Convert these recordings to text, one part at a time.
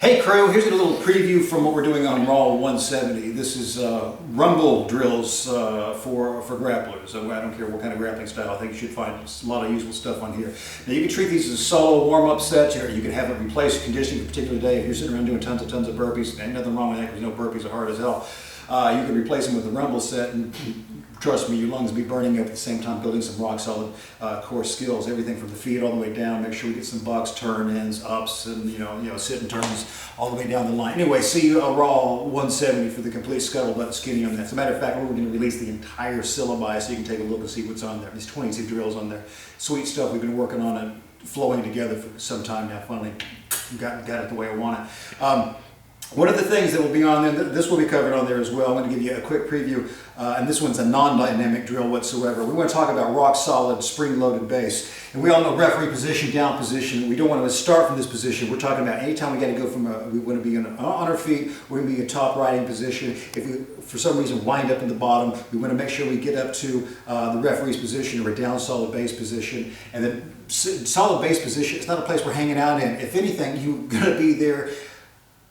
Hey crew, here's a little preview from what we're doing on Raw 170. This is rumble drills for grapplers. I don't care what kind of grappling style. I think you should find a lot of useful stuff on here. Now you can treat these as solo warm-up sets, or you can have it replace conditioning for a particular day. If you're sitting around doing tons of burpees, and nothing wrong with that because no burpees are hard as hell. You can replace them with a rumble set, and trust me, your lungs will be burning up at the same time, building some rock solid core skills. Everything from the feet all the way down. Make sure we get some bucks, turn-ins, ups, and you know, sit and turns all the way down the line. Anyway, see you Raw 170 for the complete scuttlebutt skinny on that. As a matter of fact, we're going to release the entire syllabi so you can take a look and see what's on there. There's 22 drills on there. Sweet stuff. We've been working on it, flowing together for some time now. Finally got it the way I want it. One of the things that will be on there, this will be covered on there as well. I'm going to give you a quick preview, and this one's a non-dynamic drill whatsoever. We want to talk about rock solid, spring-loaded base. And we all know referee position, down position. We don't want to start from this position. We're talking about anytime we got to go from we want to be on our feet, we're going to be in top riding position. If we, for some reason, wind up in the bottom, we want to make sure we get up to the referee's position or a down solid base position. And then solid base position, it's not a place we're hanging out in. If anything, you're going to be there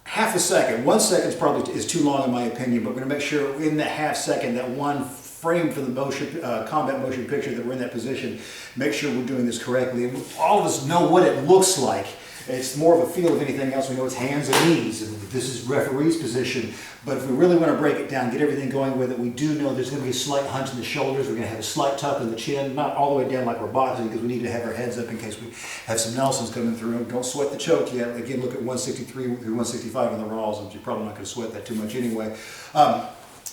half a second. 1 second probably is too long in my opinion, but we're going to make sure in that half second, that one frame for the motion, combat motion picture, that we're in that position, make sure we're doing this correctly. And all of us know what it looks like. It's more of a feel of anything else. We know it's hands and knees, and this is referee's position. But if we really want to break it down, get everything going with it, we do know there's going to be a slight hunch in the shoulders. We're going to have a slight tuck in the chin, not all the way down like we're boxing, because we need to have our heads up in case we have some Nelsons coming through. Don't sweat the choke yet. Again, look at 163 through 165 on the Raws, and you're probably not going to sweat that too much anyway.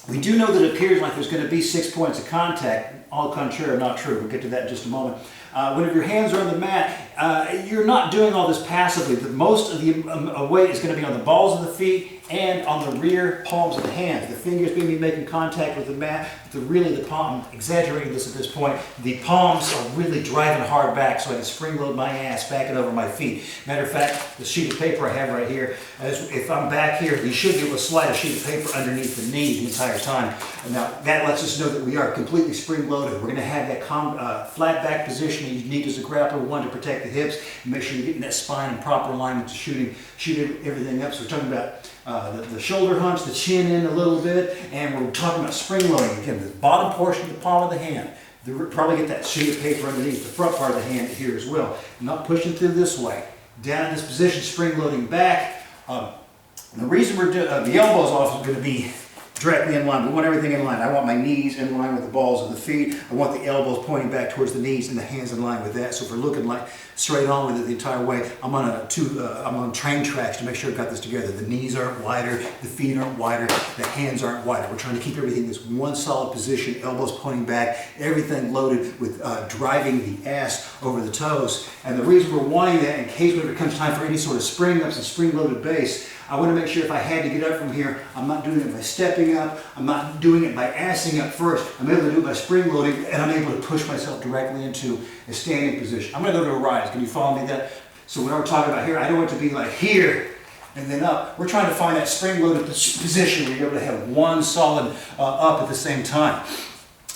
We do know that it appears like there's going to be 6 points of contact. Au contraire, not true. We'll get to that in just a moment. Whenever your hands are on the mat, you're not doing all this passively. Most of the weight is going to be on the balls of the feet and on the rear palms of the hands. The fingers may be making contact with the mat, but really the palm, I'm exaggerating this at this point, the palms are really driving hard back so I can spring load my ass back and over my feet. Matter of fact, the sheet of paper I have right here, if I'm back here, you should be able to slide a sheet of paper underneath the knee the entire time. Now, that lets us know that we are completely spring loaded. We're going to have that flat back position that you need as a grappler, one, to protect the hips, and make sure you're getting that spine in proper alignment to shooting everything up. So we're talking about the shoulder hunch, the chin in a little bit, and we're talking about spring loading. Again, the bottom portion of the palm of the hand. Probably get that sheet of paper underneath the front part of the hand here as well. Not pushing through this way. Down in this position, spring loading back. The reason we're doing the elbows off is going to be directly in line. We want everything in line. I want my knees in line with the balls of the feet. I want the elbows pointing back towards the knees and the hands in line with that. So if we're looking like straight on with it the entire way, I'm on train tracks to make sure I've got this together. The knees aren't wider, the feet aren't wider, the hands aren't wider. We're trying to keep everything in this one solid position, elbows pointing back, everything loaded with driving the ass over the toes. And the reason we're wanting that, in case whenever it comes time for any sort of spring ups and spring loaded base, I want to make sure if I had to get up from here, I'm not doing it by stepping up, I'm not doing it by assing up first, I'm able to do it by spring loading, and I'm able to push myself directly into a standing position. I'm going to go to a rise. Can you follow me that? So when we're talking about here, I don't want it to be like here and then up. We're trying to find that spring loaded position where you're able to have one solid up at the same time.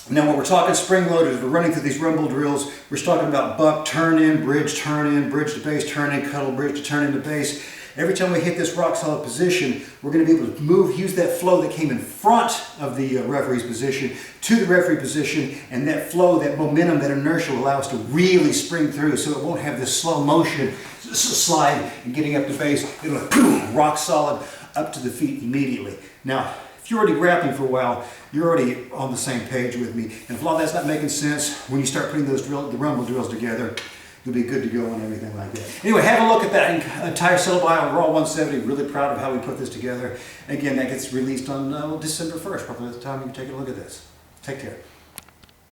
Now when we're talking spring loaded, we're running through these rumble drills, we're talking about buck, turn in, bridge to base, turn in, cuddle, bridge to turn into base. Every time we hit this rock solid position, we're going to be able to move, use that flow that came in front of the referee's position to the referee position, and that flow, that momentum, that inertia will allow us to really spring through so it won't have this slow motion slide and getting up to base. It'll boom, rock solid up to the feet immediately. Now, if you're already grappling for a while, you're already on the same page with me. And if a lot of that's not making sense, when you start putting the rumble drills together, you'll be good to go and everything like that. Anyway, have a look at that entire syllabi on Raw 170. Really proud of how we put this together. Again, that gets released on December 1st, probably at the time you can take a look at this. Take care.